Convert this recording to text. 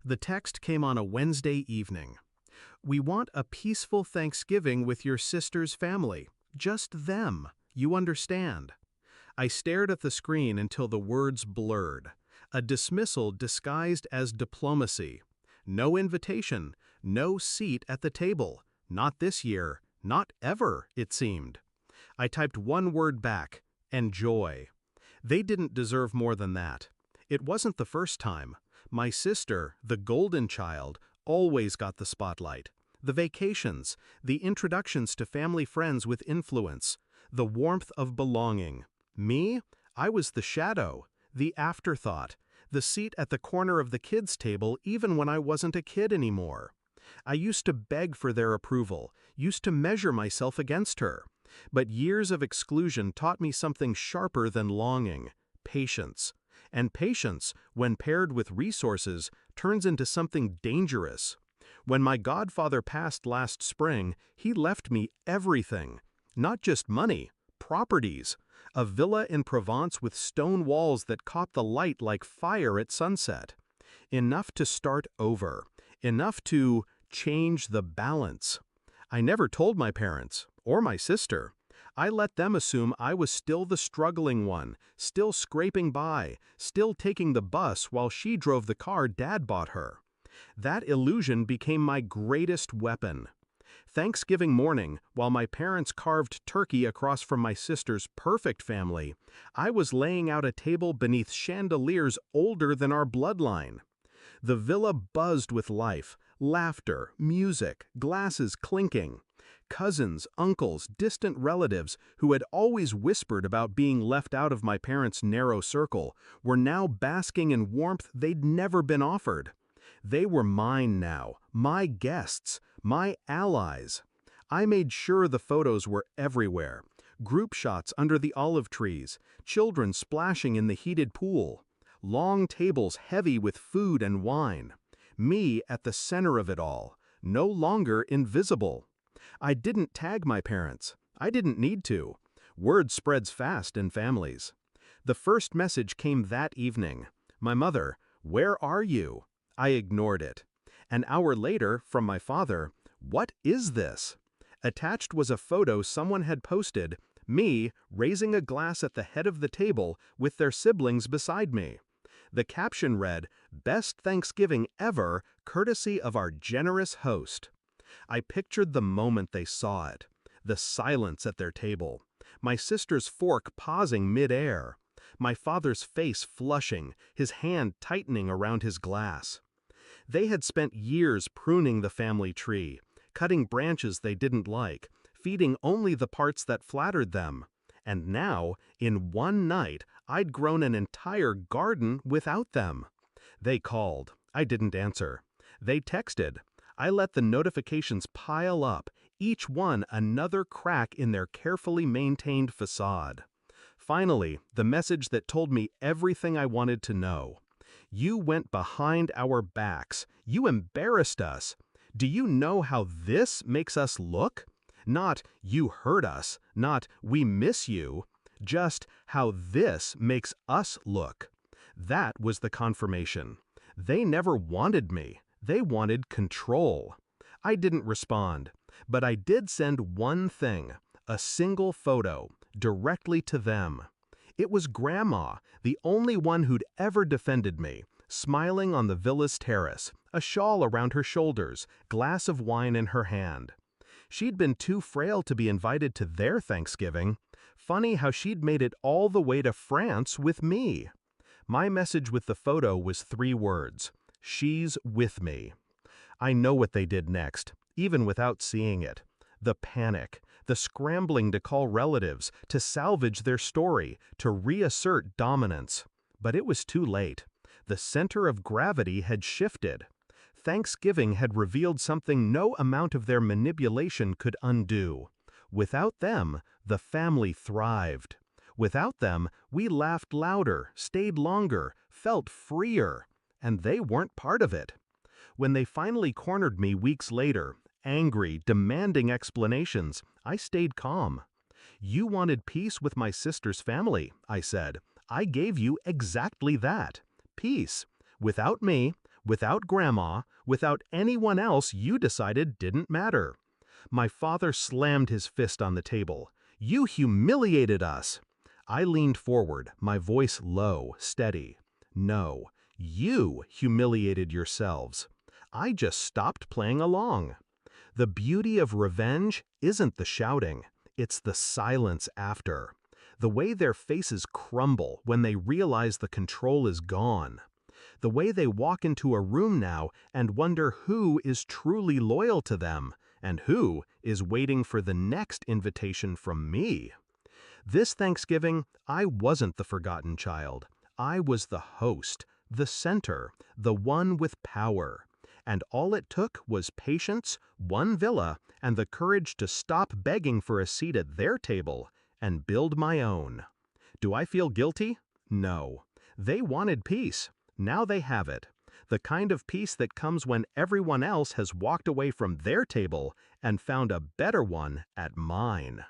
The text came on a Wednesday evening. We want a peaceful Thanksgiving with your sister's family. Just them. You understand. I stared at the screen until the words blurred. A dismissal disguised as diplomacy. No invitation, no seat at the table. Not this year, not ever, it seemed. I typed one word back, enjoy. They didn't deserve more than that. It wasn't the first time. My sister, the golden child, always got the spotlight. The vacations, the introductions to family friends with influence, the warmth of belonging. Me? I was the shadow, the afterthought, the seat at the corner of the kids' table even when I wasn't a kid anymore. I used to beg for their approval, used to measure myself against her. But years of exclusion taught me something sharper than longing: patience. And patience, when paired with resources, turns into something dangerous. When my godfather passed last spring, he left me everything. Not just money, properties. A villa in Provence with stone walls that caught the light like fire at sunset. Enough to start over. Enough to change the balance. I never told my parents, or my sister. I let them assume I was still the struggling one, still scraping by, still taking the bus while she drove the car Dad bought her. That illusion became my greatest weapon. Thanksgiving morning, while my parents carved turkey across from my sister's perfect family, I was laying out a table beneath chandeliers older than our bloodline. The villa buzzed with life, laughter, music, glasses clinking. Cousins, uncles, distant relatives who had always whispered about being left out of my parents' narrow circle were now basking in warmth they'd never been offered. They were mine now, my guests, my allies. I made sure the photos were everywhere. Group shots under the olive trees, children splashing in the heated pool. Long tables heavy with food and wine. Me at the center of it all, no longer invisible. I didn't tag my parents. I didn't need to. Word spreads fast in families. The first message came that evening. My mother, "Where are you?" I ignored it. An hour later, from my father, "What is this?" Attached was a photo someone had posted, me raising a glass at the head of the table with their siblings beside me. The caption read, "Best Thanksgiving ever, courtesy of our generous host." I pictured the moment they saw it. The silence at their table. My sister's fork pausing mid-air. My father's face flushing, his hand tightening around his glass. They had spent years pruning the family tree, cutting branches they didn't like, feeding only the parts that flattered them. And now, in one night, I'd grown an entire garden without them. They called. I didn't answer. They texted. I let the notifications pile up, each one another crack in their carefully maintained facade. Finally, the message that told me everything I wanted to know. "You went behind our backs. You embarrassed us. Do you know how this makes us look? Not, you hurt us, not, we miss you. Just how this makes us look." That was the confirmation. They never wanted me. They wanted control. I didn't respond, but I did send one thing, a single photo, directly to them. It was Grandma, the only one who'd ever defended me, smiling on the villa's terrace, a shawl around her shoulders, glass of wine in her hand. She'd been too frail to be invited to their Thanksgiving. Funny how she'd made it all the way to France with me. My message with the photo was 3 words. She's with me. I know what they did next, even without seeing it. The panic, the scrambling to call relatives, to salvage their story, to reassert dominance. But it was too late. The center of gravity had shifted. Thanksgiving had revealed something no amount of their manipulation could undo. Without them, the family thrived. Without them, we laughed louder, stayed longer, felt freer. And they weren't part of it. When they finally cornered me weeks later, angry, demanding explanations, I stayed calm. "You wanted peace with my sister's family," I said. "I gave you exactly that. Peace. Without me, Without Grandma, without anyone else you decided didn't matter. My father slammed his fist on the table. You humiliated us. I leaned forward, my voice low, steady. No, you humiliated yourselves. I just stopped playing along. The beauty of revenge isn't the shouting, it's the silence after. The way their faces crumble when they realize the control is gone. The way they walk into a room now and wonder who is truly loyal to them and who is waiting for the next invitation from me. This Thanksgiving, I wasn't the forgotten child. I was the host, the center, the one with power. And all it took was patience, one villa, and the courage to stop begging for a seat at their table and build my own. Do I feel guilty? No. They wanted peace. Now they have it. The kind of peace that comes when everyone else has walked away from their table and found a better one at mine.